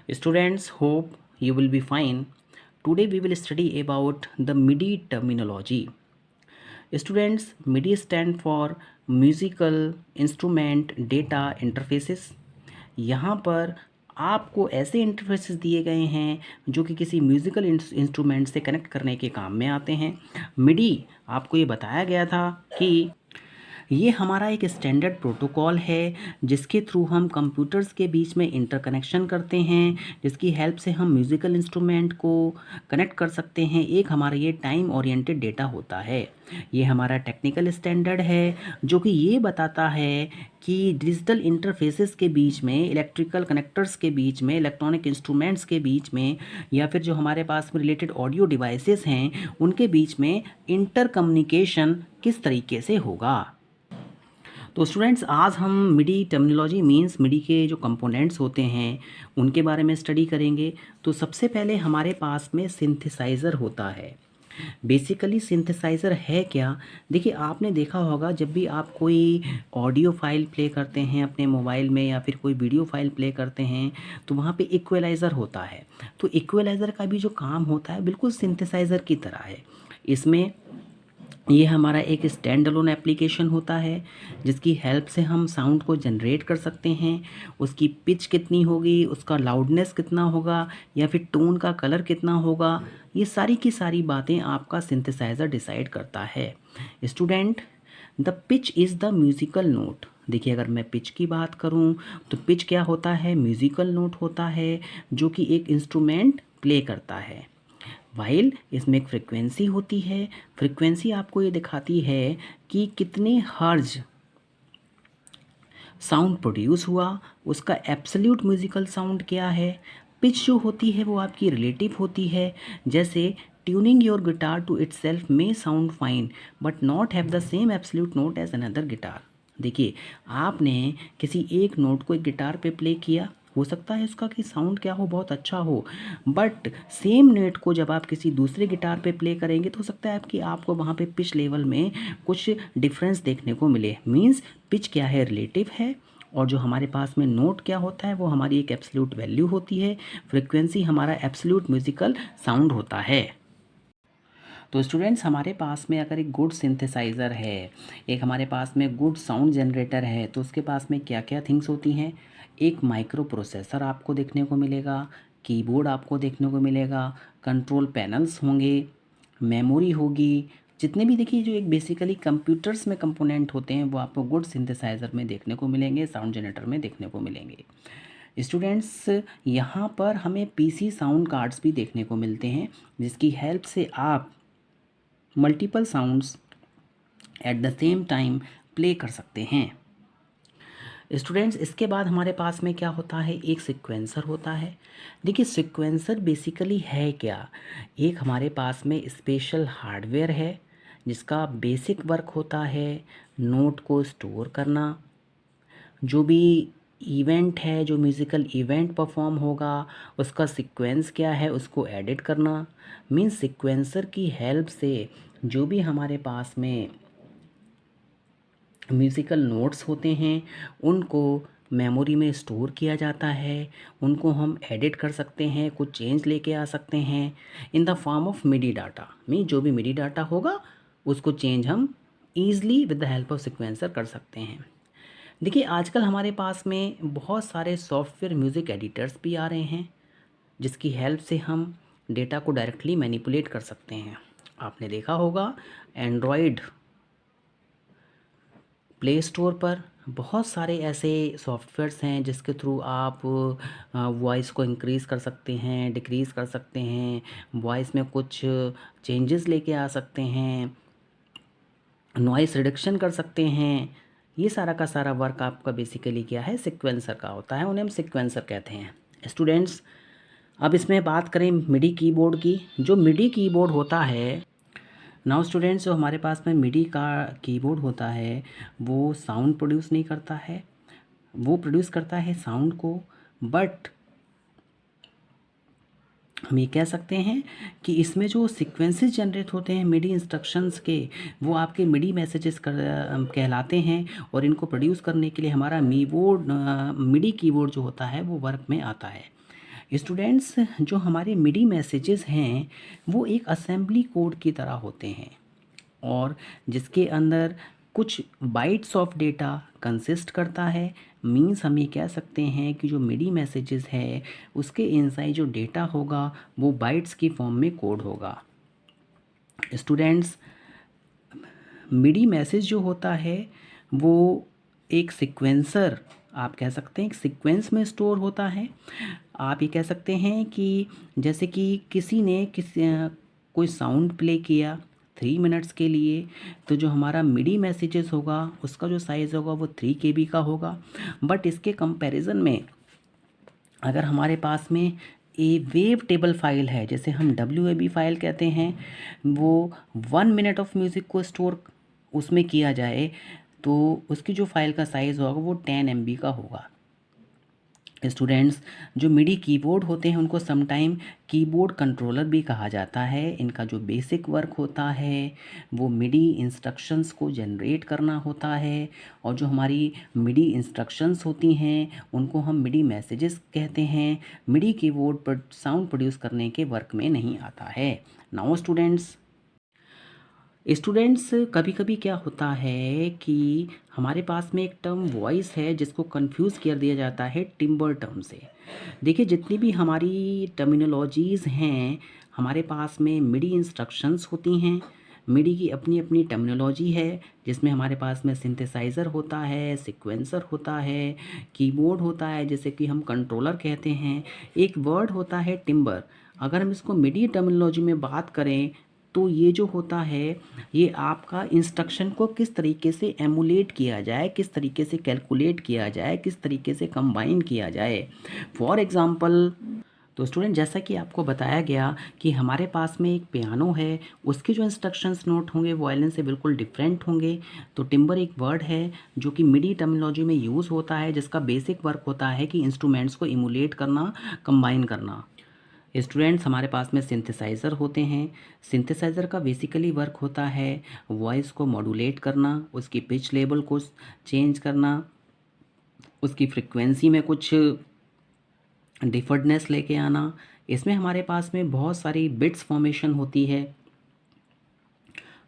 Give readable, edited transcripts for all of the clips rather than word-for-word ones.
Students, hope you will be fine. Today we will study about the MIDI terminology. Students, MIDI stand for Musical Instrument Data Interfaces. यहाँ पर आपको ऐसे interfaces दिए गए हैं जो कि किसी म्यूज़िकल इंस्ट्रूमेंट से कनेक्ट करने के काम में आते हैं। मिडी आपको ये बताया गया था कि ये हमारा एक स्टैंडर्ड प्रोटोकॉल है जिसके थ्रू हम कंप्यूटर्स के बीच में इंटरकनेक्शन करते हैं, जिसकी हेल्प से हम म्यूज़िकल इंस्ट्रूमेंट को कनेक्ट कर सकते हैं। एक हमारा ये टाइम ओरिएंटेड डेटा होता है। ये हमारा टेक्निकल स्टैंडर्ड है जो कि ये बताता है कि डिजिटल इंटरफेसेस के बीच में, इलेक्ट्रिकल कनेक्टर्स के बीच में, इलेक्ट्रॉनिक इंस्ट्रूमेंट्स के बीच में, या फिर जो हमारे पास में रिलेटेड ऑडियो डिवाइसेस हैं उनके बीच में इंटर कम्युनिकेशन किस तरीके से होगा। तो स्टूडेंट्स, आज हम मिडी टर्मिनोलॉजी मींस मिडी के जो कंपोनेंट्स होते हैं उनके बारे में स्टडी करेंगे। तो सबसे पहले हमारे पास में सिंथेसाइज़र होता है। बेसिकली सिंथेसाइज़र है क्या? देखिए, आपने देखा होगा जब भी आप कोई ऑडियो फाइल प्ले करते हैं अपने मोबाइल में या फिर कोई वीडियो फाइल प्ले करते हैं तो वहाँ पे इक्वलाइज़र होता है। तो इक्वलाइज़र का भी जो काम होता है बिल्कुल सिंथेसाइज़र की तरह है। इसमें ये हमारा एक स्टैंड अलोन एप्लीकेशन होता है जिसकी हेल्प से हम साउंड को जनरेट कर सकते हैं। उसकी पिच कितनी होगी, उसका लाउडनेस कितना होगा, या फिर टोन का कलर कितना होगा, ये सारी की सारी बातें आपका सिंथेसाइज़र डिसाइड करता है। Student, the pitch is the musical note. देखिए, अगर मैं पिच की बात करूं तो पिच क्या होता है? म्यूज़िकल नोट होता है जो कि एक इंस्ट्रूमेंट प्ले करता है। वाइल इसमें एक फ्रिक्वेंसी होती है। फ्रिक्वेंसी आपको ये दिखाती है कि कितने हर्ज साउंड प्रोड्यूस हुआ, उसका एब्सोल्यूट म्यूज़िकल साउंड क्या है। पिच जो होती है वो आपकी रिलेटिव होती है। जैसे tuning your guitar to itself may sound fine but not have the same absolute note as another guitar. देखिए, आपने किसी एक नोट को एक गिटार पे प्ले किया, हो सकता है उसका कि साउंड क्या हो, बहुत अच्छा हो, बट सेम नोट को जब आप किसी दूसरे गिटार पे प्ले करेंगे तो हो सकता है कि आपको वहाँ पे पिच लेवल में कुछ डिफरेंस देखने को मिले। मींस पिच क्या है? रिलेटिव है। और जो हमारे पास में नोट क्या होता है वो हमारी एक एब्सोल्यूट वैल्यू होती है। फ्रिक्वेंसी हमारा एब्सोल्यूट म्यूजिकल साउंड होता है। तो स्टूडेंट्स, हमारे पास में अगर एक गुड सिंथेसाइज़र है, एक हमारे पास में गुड साउंड जनरेटर है, तो उसके पास में क्या क्या थिंग्स होती हैं? एक माइक्रो प्रोसेसर आपको देखने को मिलेगा, कीबोर्ड आपको देखने को मिलेगा, कंट्रोल पैनल्स होंगे, मेमोरी होगी। जितने भी देखिए जो एक बेसिकली कंप्यूटर्स में कंपोनेंट होते हैं वो आपको गुड सिंथेसाइज़र में देखने को मिलेंगे, साउंड जनरेटर में देखने को मिलेंगे। स्टूडेंट्स, यहाँ पर हमें पीसी साउंड कार्ड्स भी देखने को मिलते हैं जिसकी हेल्प से आप multiple sounds eight the same time play कर सकते हैं। स्टूडेंट्स, इसके बाद हमारे पास में क्या होता है? एक सिक्वेंसर होता है। देखिए, सिक्वेंसर बेसिकली है क्या? एक हमारे पास में स्पेशल हार्डवेयर है जिसका बेसिक वर्क होता है नोट को स्टोर करना। जो भी इवेंट है, जो म्यूज़िकल इवेंट परफॉर्म होगा उसका सीक्वेंस क्या है उसको एडिट करना। मीन्स सीक्वेंसर की हेल्प से जो भी हमारे पास में म्यूज़िकल नोट्स होते हैं उनको मेमोरी में स्टोर किया जाता है, उनको हम एडिट कर सकते हैं, कुछ चेंज लेके आ सकते हैं in the form of MIDI data. Mean जो भी मिडी डाटा होगा उसको चेंज हम easily with the help of sequencer कर सकते हैं। देखिए, आजकल हमारे पास में बहुत सारे सॉफ्टवेयर म्यूज़िक एडिटर्स भी आ रहे हैं जिसकी हेल्प से हम डेटा को डायरेक्टली मैनिपुलेट कर सकते हैं। आपने देखा होगा एंड्रॉयड प्ले स्टोर पर बहुत सारे ऐसे सॉफ्टवेयर्स हैं जिसके थ्रू आप वॉइस को इंक्रीज़ कर सकते हैं, डिक्रीज़ कर सकते हैं, वॉइस में कुछ चेंजेस लेके आ सकते हैं, नॉइस रिडक्शन कर सकते हैं। ये सारा का सारा वर्क आपका बेसिकली क्या है? सिक्वेंसर का होता है, उन्हें हम सिक्वेंसर कहते हैं। स्टूडेंट्स, अब इसमें बात करें मिडी कीबोर्ड की। जो मिडी कीबोर्ड होता है, नाउ स्टूडेंट्स, जो हमारे पास में मिडी का कीबोर्ड होता है वो साउंड प्रोड्यूस नहीं करता है, वो प्रोड्यूस करता है साउंड को, बट हम ये कह सकते हैं कि इसमें जो सीक्वेंसेस जनरेट होते हैं मिडी इंस्ट्रक्शंस के, वो आपके मिडी मैसेजेस कहलाते हैं। और इनको प्रोड्यूस करने के लिए हमारा मिडी कीबोर्ड जो होता है वो वर्क में आता है। स्टूडेंट्स, जो हमारे मिडी मैसेजेस हैं वो एक असेंबली कोड की तरह होते हैं और जिसके अंदर कुछ बाइट्स ऑफ डेटा कंसिस्ट करता है। मीन्स हम ये कह सकते हैं कि जो मिडी मैसेजेस है उसके इनसाइड जो डेटा होगा वो बाइट्स की फॉर्म में कोड होगा। स्टूडेंट्स, मिडी मैसेज जो होता है वो एक सीक्वेंसर, आप कह सकते हैं एक सीक्वेंस में स्टोर होता है। आप ये कह सकते हैं कि जैसे कि किसी ने कोई साउंड प्ले किया 3 मिनट्स के लिए, तो जो हमारा मिडी मैसेजेस होगा उसका जो साइज़ होगा वो 3 KB का होगा। बट इसके कंपैरिजन में अगर हमारे पास में ए वेव टेबल फाइल है, जैसे हम WAV फाइल कहते हैं, वो 1 मिनट ऑफ म्यूज़िक को स्टोर उसमें किया जाए तो उसकी जो फाइल का साइज़ होगा वो 10 MB का होगा। स्टूडेंट्स, जो मिडी कीबोर्ड होते हैं उनको समटाइम कीबोर्ड कंट्रोलर भी कहा जाता है। इनका जो बेसिक वर्क होता है वो मिडी इंस्ट्रक्शंस को जनरेट करना होता है और जो हमारी मिडी इंस्ट्रक्शंस होती हैं उनको हम मिडी मैसेजेस कहते हैं। मिडी कीबोर्ड पर साउंड प्रोड्यूस करने के वर्क में नहीं आता है। नाउ स्टूडेंट्स, कभी कभी क्या होता है कि हमारे पास में एक टर्म वॉइस है जिसको कंफ्यूज कर दिया जाता है टिम्बर टर्म से। देखिए, जितनी भी हमारी टर्मिनोलॉजीज़ हैं, हमारे पास में मिडी इंस्ट्रक्शंस होती हैं। मिडी की अपनी अपनी टर्मिनोलॉजी है जिसमें हमारे पास में सिंथेसाइज़र होता है, सीक्वेंसर होता है, कीबोर्ड होता है जैसे कि हम कंट्रोलर कहते हैं, एक वर्ड होता है टिम्बर। अगर हम इसको मिडी टर्मिनोलॉजी में बात करें तो ये जो होता है ये आपका इंस्ट्रक्शन को किस तरीके से एमुलेट किया जाए, किस तरीके से कैलकुलेट किया जाए, किस तरीके से कंबाइन किया जाए। फॉर एग्ज़ाम्पल, तो स्टूडेंट, जैसा कि आपको बताया गया कि हमारे पास में एक पियानो है, उसके जो इंस्ट्रक्शंस नोट होंगे वायलिन से बिल्कुल डिफरेंट होंगे। तो टिम्बर एक वर्ड है जो कि मिडी टर्मिनोलॉजी में यूज़ होता है, जिसका बेसिक वर्क होता है कि इंस्ट्रूमेंट्स को इमुलेट करना, कंबाइन करना। स्टूडेंट्स, हमारे पास में सिंथेसाइज़र होते हैं। सिंथेसाइज़र का बेसिकली वर्क होता है वॉइस को मॉड्यूलेट करना, उसकी पिच लेवल को चेंज करना, उसकी फ्रिक्वेंसी में कुछ डिफर्डनेस लेके आना। इसमें हमारे पास में बहुत सारी बिट्स फॉर्मेशन होती है।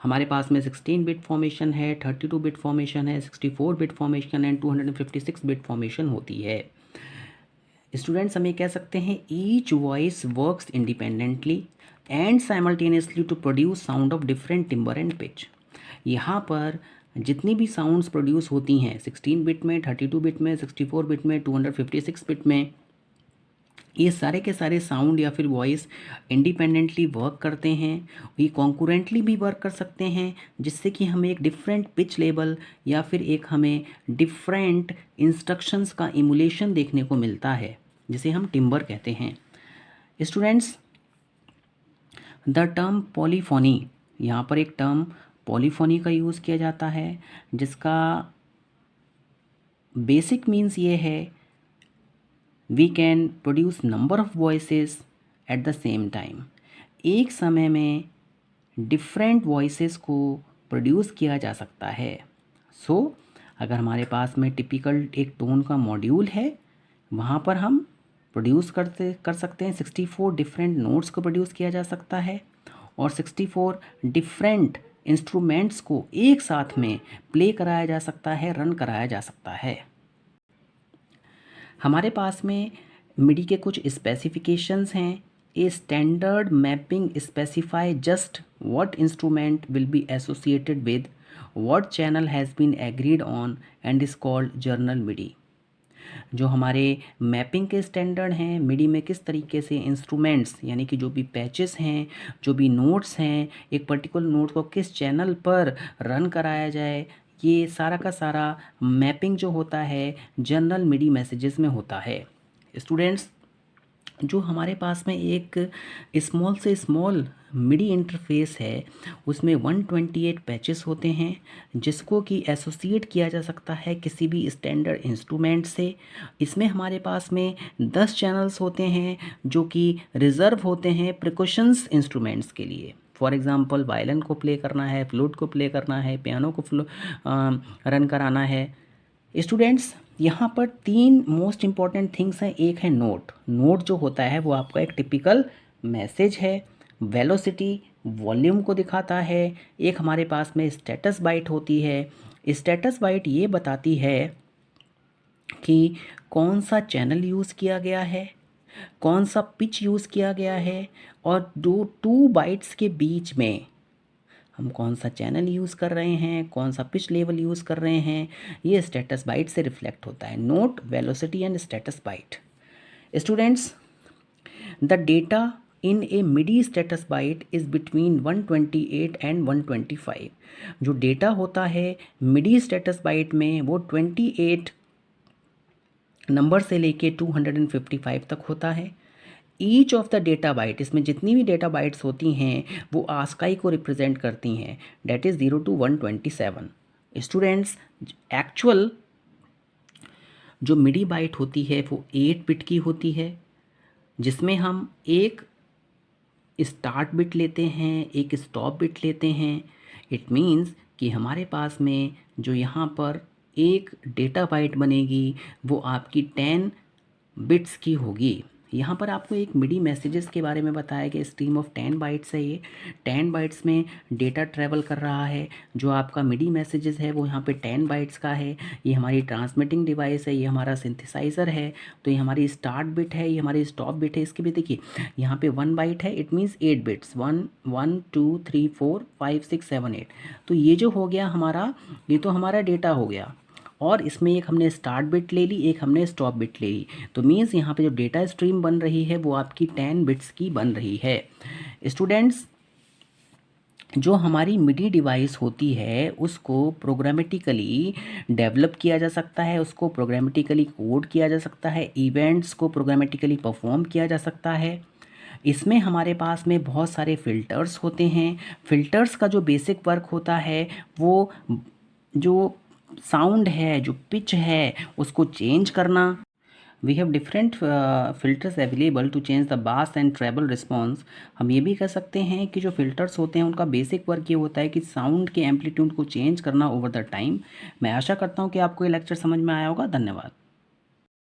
हमारे पास में 16 बिट फॉर्मेशन है, 32 बिट फॉर्मेशन है, 64 bit formation and 256 bit formation होती है। स्टूडेंट्स, हम ये कह सकते हैं each voice works independently and simultaneously to produce sound of different timbre and pitch. यहाँ पर जितनी भी साउंड्स प्रोड्यूस होती हैं 16 बिट में, 32 बिट में, 64 बिट में, 256 बिट में, ये सारे के सारे साउंड या फिर वॉइस इंडिपेंडेंटली वर्क करते हैं। ये कॉन्करेंटली भी वर्क कर सकते हैं जिससे कि हमें एक डिफरेंट पिच लेवल या फिर एक हमें डिफरेंट इंस्ट्रक्शंस का इमुलेशन देखने को मिलता है जिसे हम टिम्बर कहते हैं। स्टूडेंट्स, द टर्म पॉलीफोनी, यहाँ पर एक टर्म पॉलीफोनी का यूज़ किया जाता है जिसका बेसिक मीन्स ये है we can produce number of voices at the same time. एक समय में डिफरेंट वॉइसेस को प्रोड्यूस किया जा सकता है। अगर हमारे पास में टिपिकल एक टोन का मॉड्यूल है, वहाँ पर हम प्रोड्यूस कर सकते हैं 64 डिफरेंट नोट्स को प्रोड्यूस किया जा सकता है और 64 डिफरेंट इंस्ट्रूमेंट्स को एक साथ में प्ले कराया जा सकता है, रन कराया जा सकता है। हमारे पास में मिडी के कुछ स्पेसिफिकेशंस हैं। A standard mapping specify just what instrument will be associated with what channel has been agreed on and is called general MIDI. जो हमारे मैपिंग के स्टैंडर्ड हैं, मिडी में किस तरीके से इंस्ट्रूमेंट्स यानी कि जो भी पैचेस हैं, जो भी नोट्स हैं, एक पर्टिकुलर नोट को किस चैनल पर रन कराया जाए, ये सारा का सारा मैपिंग जो होता है जनरल मिडी मैसेजेस में होता है। स्टूडेंट्स, जो हमारे पास में एक स्मॉल से स्मॉल मिडी इंटरफेस है उसमें 128 पैचेस होते हैं जिसको कि एसोसिएट किया जा सकता है किसी भी स्टैंडर्ड इंस्ट्रूमेंट से। इसमें हमारे पास में 10 चैनल्स होते हैं जो कि रिज़र्व होते हैं प्रिकॉशंस इंस्ट्रूमेंट्स के लिए। फॉर एग्ज़ाम्पल, वायलिन को प्ले करना है, फ्लूट को प्ले करना है, पियानो को रन कराना है। स्टूडेंट्स यहाँ पर तीन मोस्ट इम्पॉर्टेंट थिंग्स हैं। एक है नोट। नोट जो होता है वो आपका एक टिपिकल मैसेज है, वेलोसिटी वॉल्यूम को दिखाता है। एक हमारे पास में स्टेटस बाइट होती है। स्टेटस बाइट ये बताती है कि कौन सा चैनल यूज़ किया गया है, कौन सा पिच यूज़ किया गया है, और दो टू बाइट्स के बीच में हम कौन सा चैनल यूज़ कर रहे हैं, कौन सा पिच लेवल यूज़ कर रहे हैं, ये स्टेटस बाइट से रिफ्लेक्ट होता है। Note, velocity and status byte. Students, the data in a MIDI status byte is between 128 and 125। जो डेटा होता है मिडी स्टेटस बाइट में वो 28 नंबर से लेके 255 तक होता है। Each of the data byte, इसमें जितनी भी डेटा बाइट्स होती हैं वो आस्काई को रिप्रेजेंट करती हैं, that is 0 to 127। Students, actual जो मिडी बाइट होती है वो 8 बिट की होती है, जिसमें हम एक स्टार्ट बिट लेते हैं, एक स्टॉप बिट लेते हैं। इट मीन्स कि हमारे पास में जो यहाँ पर एक डेटा बाइट बनेगी वो आपकी 10 बिट्स की होगी। यहाँ पर आपको एक मिडी मैसेजेस के बारे में बताया गया। स्ट्रीम ऑफ 10 बाइट्स है ये। 10 बाइट्स में डेटा ट्रैवल कर रहा है। जो आपका मिडी मैसेजेस है वो यहाँ पे 10 बाइट्स का है। ये हमारी ट्रांसमिटिंग डिवाइस है, ये हमारा सिंथेसाइज़र है। तो ये हमारी स्टार्ट बिट है, ये हमारी स्टॉप बिट है। इसके भी देखिए यहाँ पे 1 बाइट है, इट मीन्स 8 बिट्स, 1 1 2 3 4 5 6 7 8। तो ये जो हो गया हमारा, ये तो हमारा डेटा हो गया, और इसमें एक हमने स्टार्ट बिट ले ली, एक हमने स्टॉप बिट ले ली। तो मीन्स यहाँ पे जो डेटा स्ट्रीम बन रही है वो आपकी 10 बिट्स की बन रही है। स्टूडेंट्स, जो हमारी मिडी डिवाइस होती है उसको प्रोग्रामेटिकली डेवलप किया जा सकता है, उसको प्रोग्रामेटिकली कोड किया जा सकता है, इवेंट्स को प्रोग्रामेटिकली परफॉर्म किया जा सकता है। इसमें हमारे पास में बहुत सारे फ़िल्टर्स होते हैं। फ़िल्टर्स का जो बेसिक वर्क होता है वो जो साउंड है, जो पिच है, उसको चेंज करना। We have different filters available to change the bass and treble response. हम ये भी कह सकते हैं कि जो फिल्टर्स होते हैं उनका बेसिक वर्क ये होता है कि साउंड के एम्पलीट्यूड को चेंज करना ओवर द टाइम। मैं आशा करता हूँ कि आपको ये लेक्चर समझ में आया होगा। धन्यवाद।